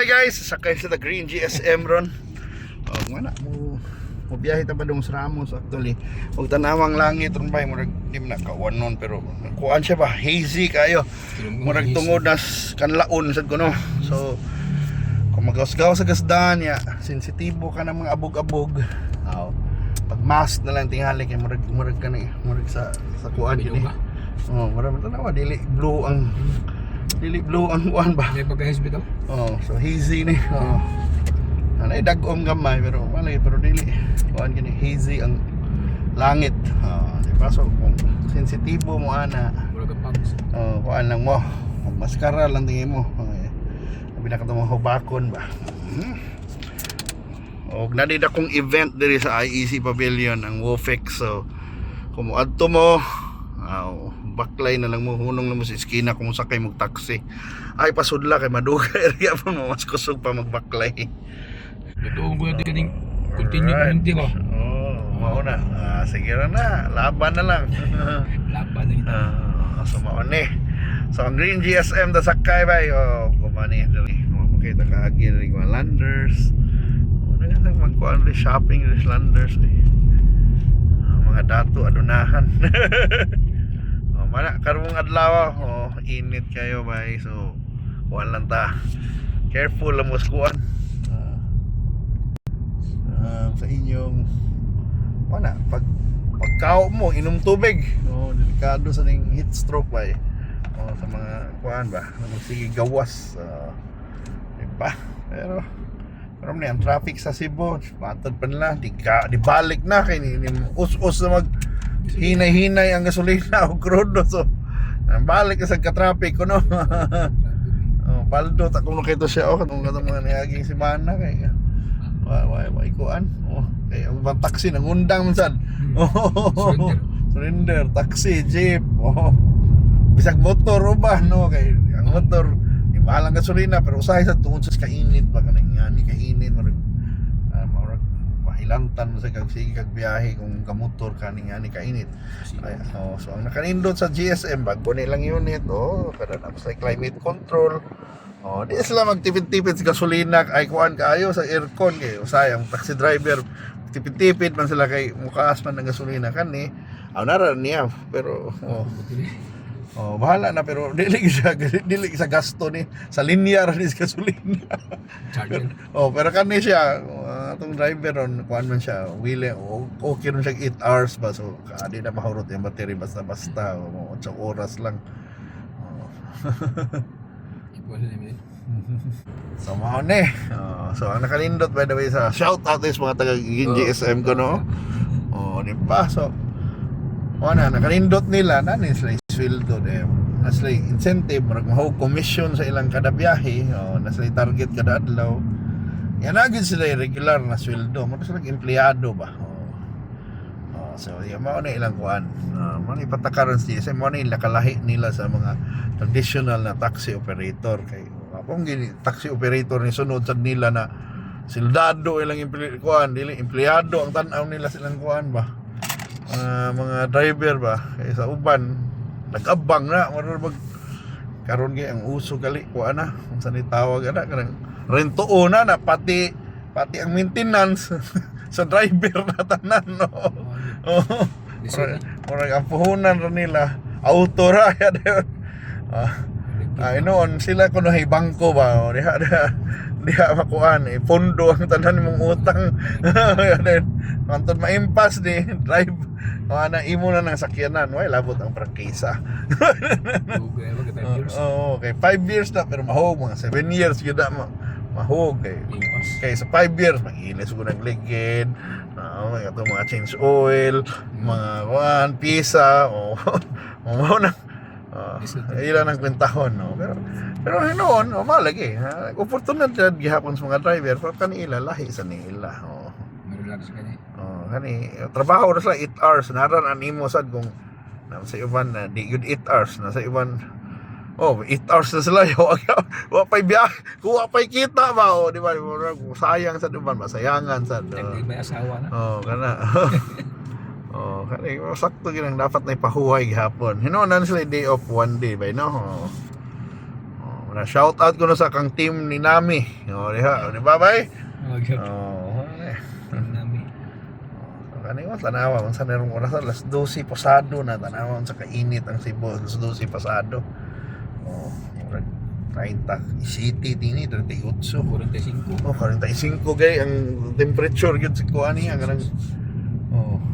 guys, sakay sa Green GSM ron. Mana mo biyahe ta ba dong sa Ramos actually. Og tanawang langit ron bay murag di man kawanon pero kuan siya ba hazy kayo. Murag tungod nas kanlaon sad kuno. So kung magaw-gaw sa gasdan ya, sensitibo ka ng mga abog-abog. Pag mask na lang tingali kay murag ka na murag sa kuan yun eh. Murag tanawa dili blue ang kuan ba? May pagka-HB daw? So hazy ni. Anay dagom gamay pero malay pero dili kuan gini hazy ang langit. Di ba so kung sensitibo mo ana. Murag ang pumps. Kuan lang mo. Maskara lang tingin mo. Sabi na katong hubakon ba. Og nadid akong event diri sa IEC Pavilion ang Wofex. So kung adto mo baklay na lang mo hunong na mo sa iskina kung sakay mo taxi ay pasudla kay maduga area pa mo mas kusog pa magbaklay. Doon ko na din continue pa hindi ko. Mao na. Sige na, laban na lang. Laban na ito. So mao ni. So ang Green GSM da sakay ba kumani dali. Makita ka agi ring mga landers. Nang magkuan ri shopping ri landers eh. Mga dato adunahan. Mana karong adlaw init kayo bay so kuan lang ta careful lang mo kuan sa inyong mana pagkao mo inom tubig delikado sa ning heat stroke bay sa mga kuan ba sige gawas diba pero ni ang traffic sa Cebu patad pa nila di balik na kay ni us-us na mag hinay-hinay ang gasolina o crudo so balik sa ka-traffic ko no. Paldo ta kung nakita siya katong mga niaging semana kay why kuan kay ang bang taxi nangundang minsan surrender taxi jeep bisag motor ba no kay ang motor di mahal ang gasolina pero usahay sa tungod sa kainit ba kanang ani kainit ilantan mo sa kag biyahe kung kamotor kaning ani kainit. So ang nakanindot sa GSM bago nilang unit kada na sa climate control. Di sila magtipid-tipid sa gasolina ay kuan kaayo sa aircon kay usay ang taxi driver tipid-tipid man sila kay mukaas man ng gasolina kani. Nara niya pero bahala na pero dili sa gasto ni sa linya ra ni sa gasolina. Charger. Pero kani siya atong driver ron kuan man siya willing okay ron siya 8 hours ba so di na mahurot yung battery basta 8 oras lang. So mao ni. So ang nakalindot by the way sa shout out is mga taga GSM ko no. Di ba so nakalindot nila na ni sweldo dem nasay incentive marag mahog commission sa ilang kada biyahe nasay target kada adlaw yan agad sila regular na sweldo mo sila empleyado ba so yan mao na ilang kuan mo ni patakaran siya mo ni nakalahi nila sa mga traditional na taxi operator kay apong gini taxi operator ni sunod sad nila na sildado ilang kuan dili empleyado ang tan-aw nila silang kuan ba mga driver ba kay sa uban nag-abang na marag karon gyud ang uso gali kuan na kung saan itawag ana kanang rento na pati ang maintenance sa driver na tanan no. Murag ang puhunan ra nila auto ra ya inoon sila kuno hay bangko ba diha makuan pondo ang tanan mong utang antod maimpas ni drive ana imo na nang sakyanan way labot ang prangkisa. Okay 5 years na pero mahog mga 7 years gyud na mahog kay sa 5 years mag-ilis ko ng ligid itong mga change oil mga kuan pisa mo na ilan ang kwentahon pero noon malagi oportunidad gihapon sa mga driver pero kanila lahi sa nila Relax ka ni. Kani trabaho na sila 8 hours naran animo sad kung sa iban na di good 8 hours na sa iban 8 hours na sila wa pay biyahe wa pay kita ba di ba sayang sa iban masayangan sad May asawa na. kana kani sakto gyud ang dapat na ipahuway gihapon hinoon sila day off one day ba no shout out ko na sa kang team ni Nami. Diha, di ba bay? Nami. Kaniwa tanawa man sa nerong oras alas 12 pasado na tanawa sa kainit ang Cebu alas 12 pasado. 30 city dinhi 38. 45. 45 gay ang temperature gyud sa kuan niya kanang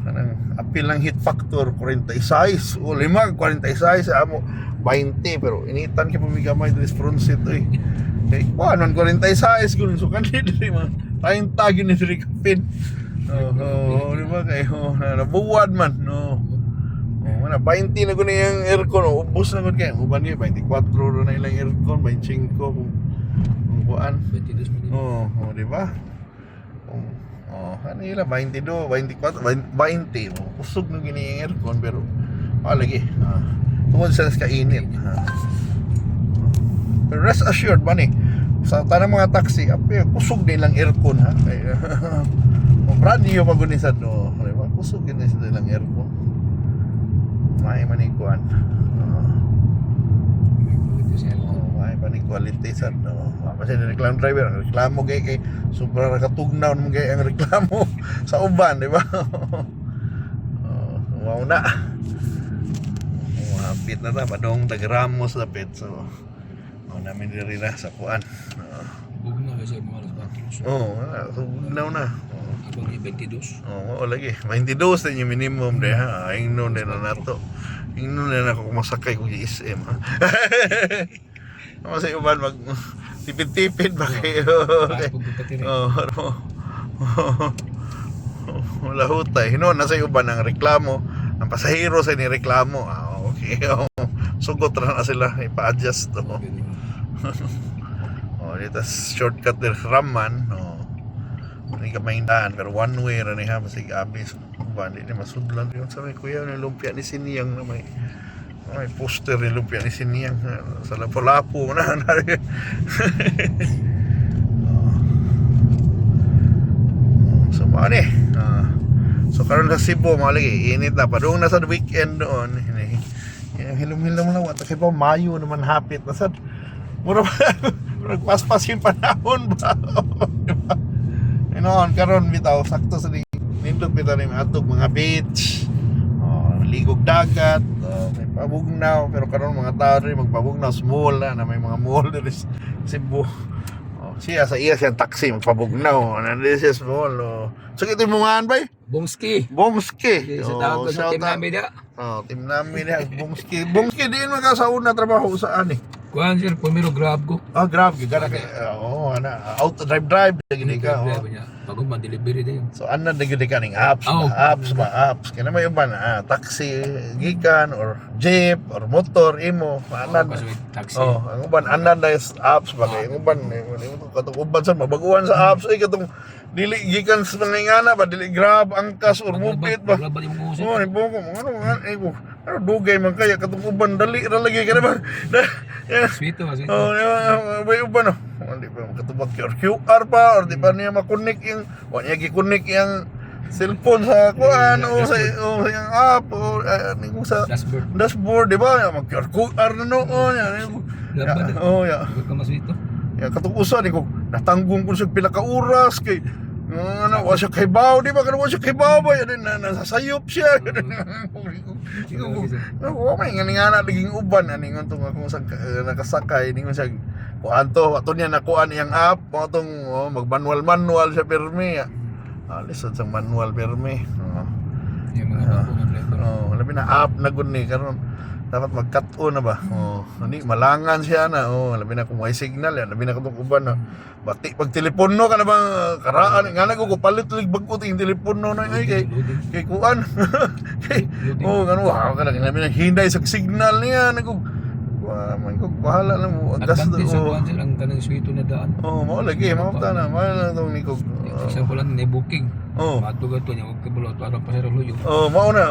kanang apil lang heat factor 46 o 5 46 amo 20 pero initan kay pamigamay dres front seat oy. Kay kuan 46 kun so kanhi diri man 30 gyud ni diri kapin. Di ba kayo nabuwad man mana 20 na ko na yung aircon ubos na ko kaya uban niya 24 na ilang aircon 25 kung kuan 22 minutes. di ba kanila 22 24 20 usog na gini yung aircon pero lagi tungod sa kainit pero rest assured ba ni sa tanang mga taxi kusog na ilang aircon ha kaya brand new pa guni sa diba kusog na sa ilang aircon may manikuan may panikuality sa kasi ni reclam driver ang reklamo kay sobra katugnaw mo kay ang reklamo sa uban di ba wow na hapit na ta padong tagramos sa pet so namin diri na sa kuan Bugna kasi mga alas 4. tugnaw na Abang 22. Lagi 22 din yung minimum de ha ingnon din na nato ingnon din ako kumasakay kung GSM ha kasi uban mag tipid-tipid ba kayo lahutay hinon nasa uban ang reklamo ang pasahero sa nireklamo okay sugot na sila ipa-adjust dito shortcut del Raman hindi ka maindahan pero one way rin ha masig abis bali ni masudlan yun sabi kuya yung lumpia ni Siniyang na may poster ni lumpia ni Siniyang sa Lapu-Lapu na so maani so karon sa Cebu mga lagi init na padung na sa weekend doon hilom-hilom lang wata kay pa Mayo naman hapit na sad mura paspas yung panahon ba noon karon bitaw sakto sa nindot bitaw ni atog mga beach ligog dagat may pabugnaw pero karon mga tao rin magpabugnaw sa mall na may mga mall diri sa Cebu siya sa iya siyang taxi magpabugnaw nandito siya sa mall so ito yung mga bay Bomski. Sa tawag ko sa team namin dia. Team namin dia Bomski din magkasauna trabaho saan Kuan sir, pumiro grab ko. Grab gana kay auto drive gini ka Bagong man delivery din. so ana na gid ka ning apps kana may uban taxi gikan or jeep or motor imo ana Taxi. ang uban ana na apps ba kay ang uban katong uban sa mabaguhan sa apps ay katong dili gikan sa nangingana ba dili grab angkas or moped ba ibo ko ano dugay man kaya katong uban dali ra lagi ka ba Sweeto. may uban hindi pa makatubag QR pa or di pa niya makonek yung wala niya gikonek yung cellphone sa kuan o sa yung app o sa dashboard di ba mag QR na noon katong usa ni ko natanggong ko sa pila ka oras kay wa siya kay baw di ba wa siya kay baw ba yan nasasayop siya may nga naging uban aningon tong akong nakasakay ningon siya kuan to ato niya nakuan iyang app mo tong mag-manual siya permi lisod sa manual permi Yung mga bago na driver. labi na app na gud ni karon dapat mag-cut-on na ba hindi malangan siya na labi na kung may signal yan labi na katong uban na bati pag telepono ka na bang karaan nga na ko palit ulit bago ting telepono na kay kuan gano wow ka lang labi na hinday sa signal niya nako man ko bahala lang mo gasto Nagkanti sa kuan sir ang kanang sweeto na daan. mao lagi mao ta na mao tong niko Example lang ni booking. Matug ato niya wag kabulot para pasero luyo. mao na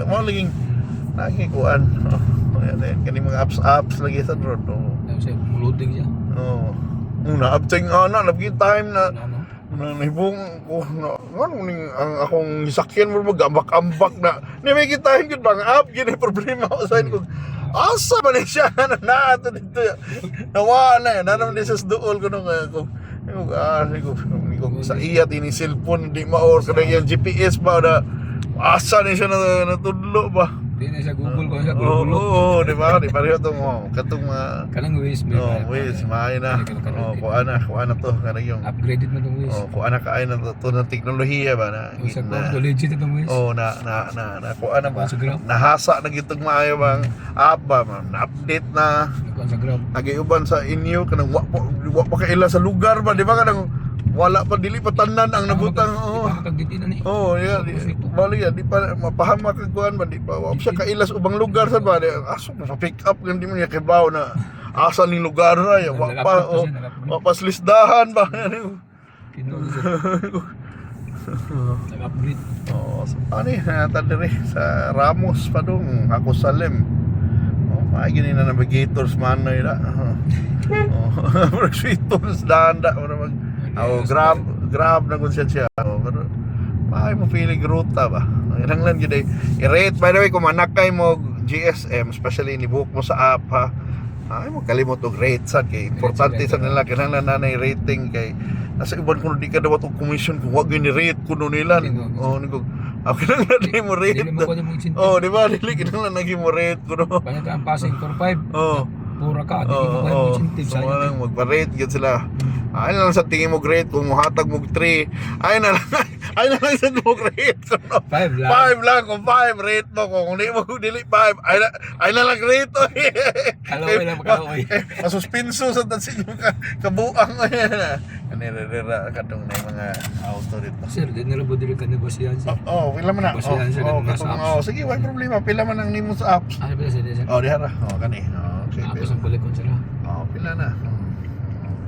mao lagi kuan kani mga apps lagi sa road Kasi loading siya. na-abting nabigay time na nahibong ko ang akong sakyan mo mag-ambak-ambak na may kita yun ba ang app yun problema ko sa ko Asa ba ni siya? Na ato dito. Nawala yan. Naram din sa dool ko nung ako. Sa iya tini cellphone di maor kada yung GPS ba na asa ni siya natudlo ba? Di na siya Google ko siya Oo, Google. di ba? Di pareho tong katong Kanang Waze may Waze, maay na. Kuha na to. Kanang yung upgraded na tong Waze. kuha na kaay na to ng teknolohiya ba na. Isa ko legit itong Waze. Kuha na ba? Sa Grab. Nahasa na gitong maayo bang app ba? Na-update na. Nagkuhan sa Grab. Nagiuban sa inyo kanang wa pa kaila sa lugar ba? Di ba kanang wala pa dili pa tanan ang nabutang. Di pa makagditin na ni. Yeah, bali ya di pa mapahama kag kuan ba di pa wa siya kailas ubang lugar sa ba aso pa pick up kan di mo niya kibaw na asa ni lugar na ya wa pa wa pa lisdahan ba Kinuha nag-upgrade. so, ani tadiri sa Ramos pa dong ako Salem ay gini na navigators man na ila pero sweeters danda para mag grab na kun siya pero ay mo feeling ruta ba ilang lang yun i-rate by the way kung manakay mo GSM especially ni-book mo sa app ha ay mo kalimot og rate sad kay importante sa nila kinahanglan na nanay rating kay nasa iban kuno di ka dawat og commission kung wag ni rate kuno nila nigo okay lang na di mo rate Dili mo ko mo incentive. di ba dili kinahanglan nagi mo rate kuno Kanya ang passing for 5. Pura ka, di mo ko Oo, incentive so sa lang magpa-rate yun sila. Ay na lang sa tingin mo grade kung muhatag mo 3. Ay na lang sa mo grade. 5 lang. 5 lang kung 5 rate mo kung hindi mo dili 5. Ay na lang rate. Kalaway lang kalaway. Masuspenso sa tansin yung kabuang mo yan. Kanira katong na yung mga auto dito. Sir, di na rin ba dili ka negosyan sir? Pila man na. Basihan siya ng mga katong apps. sige, wala problema. Pila man ang nimo sa apps. Ano ba sir? Dihara. Kani. Okay. Tapos ang kulikon sila. Pila na.